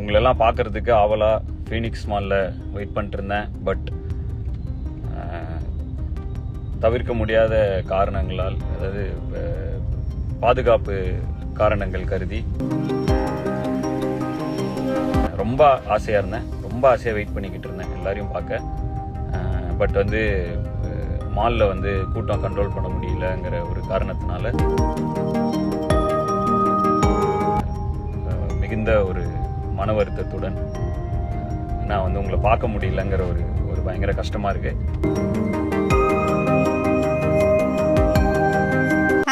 உங்களெல்லாம் பார்க்குறதுக்கு ஆவலாக ஃபீனிக்ஸ் மாலில் வெயிட் பண்ணிட்டுருந்தேன். பட் தவிர்க்க முடியாத காரணங்களால், அதாவது பாதுகாப்பு காரணங்கள் கருதி ரொம்ப ஆசையாக இருந்தேன். ரொம்ப ஆசையாக வெயிட் பண்ணிக்கிட்டு இருந்தேன் எல்லாரையும் பார்க்க. பட் மாலில் கூட்டம் கண்ட்ரோல் பண்ண முடியலங்கிற ஒரு காரணத்தினால மிகுந்த ஒரு மன வருத்தத்துடன் நான் உங்களை பார்க்க முடியலங்கிற ஒரு பயங்கர கஷ்டமாக இருக்குது.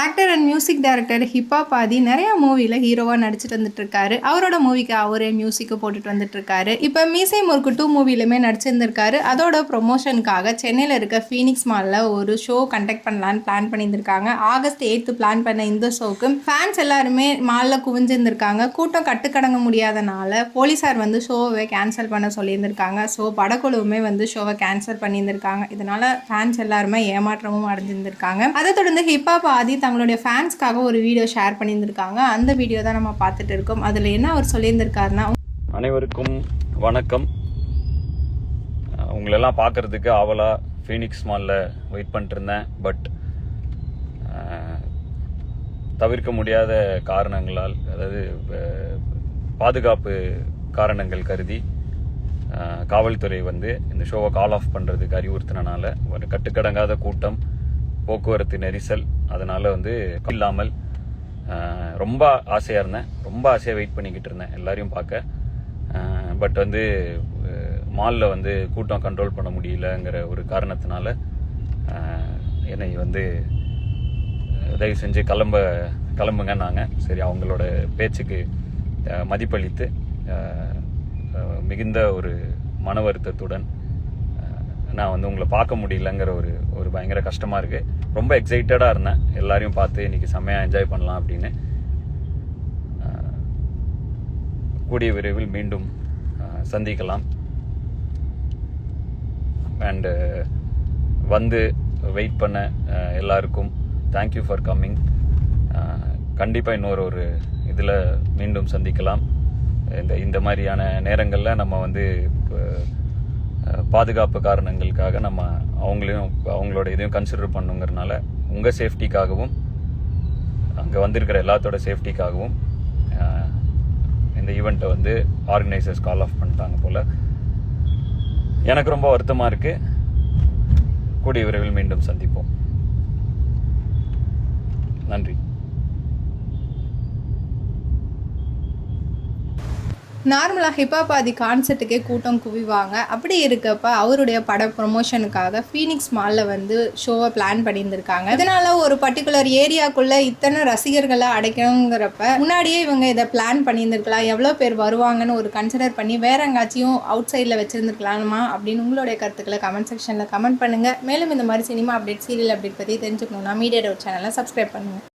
Actor and music director hip hop Aadhi நிறைய மூவியில் ஹீரோவாக நடிச்சிட்டு வந்துட்டு இருக்காரு. அவரோட மூவிக்கு அவரே மியூசிக்கை போட்டுட்டு வந்துட்டு இருக்காரு. இப்போ மீசை முறுக்கு 2 மூவிலுமே நடிச்சிருந்திருக்காரு. அதோட ப்ரொமோஷனுக்காக சென்னையில் இருக்க ஃபீனிக்ஸ் மாலில் ஒரு ஷோ கண்டக்ட் பண்ணலான்னு பிளான் பண்ணியிருந்திருக்காங்க. ஆகஸ்ட் 8 பிளான் பண்ண இந்த ஷோக்கு ஃபேன்ஸ் எல்லாருமே மாலில் குவிஞ்சிருந்திருக்காங்க. கூட்டம் கட்டுக்கடங்க முடியாதனால போலீஸார் ஷோவை கேன்சல் பண்ண சொல்லியிருந்திருக்காங்க. ஸோ படக்குழுவுமே ஷோவை கேன்சல் பண்ணியிருந்திருக்காங்க. இதனால ஃபேன்ஸ் எல்லாருமே ஏமாற்றமும் அடைஞ்சிருந்திருக்காங்க. அதை தொடர்ந்து ஹிப்ஹாப் ஆதி தங்களுடைய ஃபேன்ஸ்க்காக ஒரு வீடியோ ஷேர் பண்ணியிருந்திருக்காங்க. அந்த வீடியோ தான் நம்ம பார்த்துட்டு இருக்கோம். அதில் என்ன அவர் சொல்லியிருந்திருக்காருன்னா, அனைவருக்கும் வணக்கம். உங்களெல்லாம் பார்க்குறதுக்கு ஆவலாக ஃபீனிக்ஸ் மாலில் வெயிட் பண்ணிட்டுருந்தேன். பட் தவிர்க்க முடியாத காரணங்களால், அதாவது பாதுகாப்பு காரணங்கள் கருதி காவல்துறை இந்த ஷோவை கால் ஆஃப் பண்ணுறதுக்கு அறிவுறுத்தினால ஒரு கட்டுக்கடங்காத கூட்டம், போக்குவரத்து நெரிசல், அதனால் இல்லாமல் ரொம்ப ஆசையாக இருந்தேன். ரொம்ப ஆசையாக வெயிட் பண்ணிக்கிட்டு இருந்தேன் எல்லாரையும் பார்க்க. பட் மாலில் கூட்டம் கண்ட்ரோல் பண்ண முடியலங்கிற ஒரு காரணத்தினால என்னை தயவு செஞ்சு கிளம்புங்க. நாங்கள் சரி, அவங்களோட பேச்சுக்கு மதிப்பளித்து மிகுந்த ஒரு மன வருத்தத்துடன் நான் உங்களை பார்க்க முடியலங்கிற ஒரு பயங்கர கஷ்டமாக இருக்குது. ரொம்ப எக்ஸைட்டடாக இருந்தேன் எல்லாரையும் பார்த்து இன்றைக்கி செம்மையாக என்ஜாய் பண்ணலாம் அப்படின்னு. கூடிய விரைவில் மீண்டும் சந்திக்கலாம். அண்டு வெயிட் பண்ண எல்லாருக்கும் தேங்க்யூ ஃபார் கம்மிங். கண்டிப்பாக இன்னொரு இதில் மீண்டும் சந்திக்கலாம். இந்த மாதிரியான நேரங்களில் நம்ம பாதுகாப்பு காரணங்களுக்காக நம்ம அவங்களோட இதையும் கன்சிடர் பண்ணுங்கிறனால உங்கள் சேஃப்டிக்காகவும் அங்கே வந்திருக்கிற எல்லாத்தோட சேஃப்டிக்காகவும் இந்த ஈவெண்ட்டை ஆர்கனைசர்ஸ் கால் ஆஃப் பண்ணிட்டாங்க போல். எனக்கு ரொம்ப வருத்தமாக இருக்குது. கூடிய விரைவில் மீண்டும் சந்திப்போம். நன்றி. நார்மலாக ஹிப்ஹாப் ஆதி கான்சர்ட்டுக்கே கூட்டம் குவிவாங்க. அப்படி இருக்கப்ப அவருடைய பட ப்ரொமோஷனுக்காக ஃபீனிக்ஸ் மாலில் ஷோவை பிளான் பண்ணியிருந்திருக்காங்க. இதனால் ஒரு பர்டிகுலர் ஏரியாக்குள்ளே இத்தனை ரசிகர்களை அடைக்கணுங்கிறப்ப முன்னாடியே இவங்க இதை பிளான் பண்ணியிருந்திருக்கலாம். எவ்வளோ பேர் வருவாங்கன்னு ஒரு கன்சிடர் பண்ணி வேற எங்காச்சும் அவுட் சைடில் வச்சுருந்துருக்கலாமா அப்படின்னு உங்களுடைய கருத்துக்களை கமெண்ட் செக்ஷனில் கமெண்ட் பண்ணுங்கள். மேலும் இந்த மாதிரி சினிமா அப்டேட், சீரியல் அப்டேட் பற்றி தெரிஞ்சுக்கணுன்னா மீடியா டவுட் சேனலை சப்ஸ்கிரைப் பண்ணுங்கள்.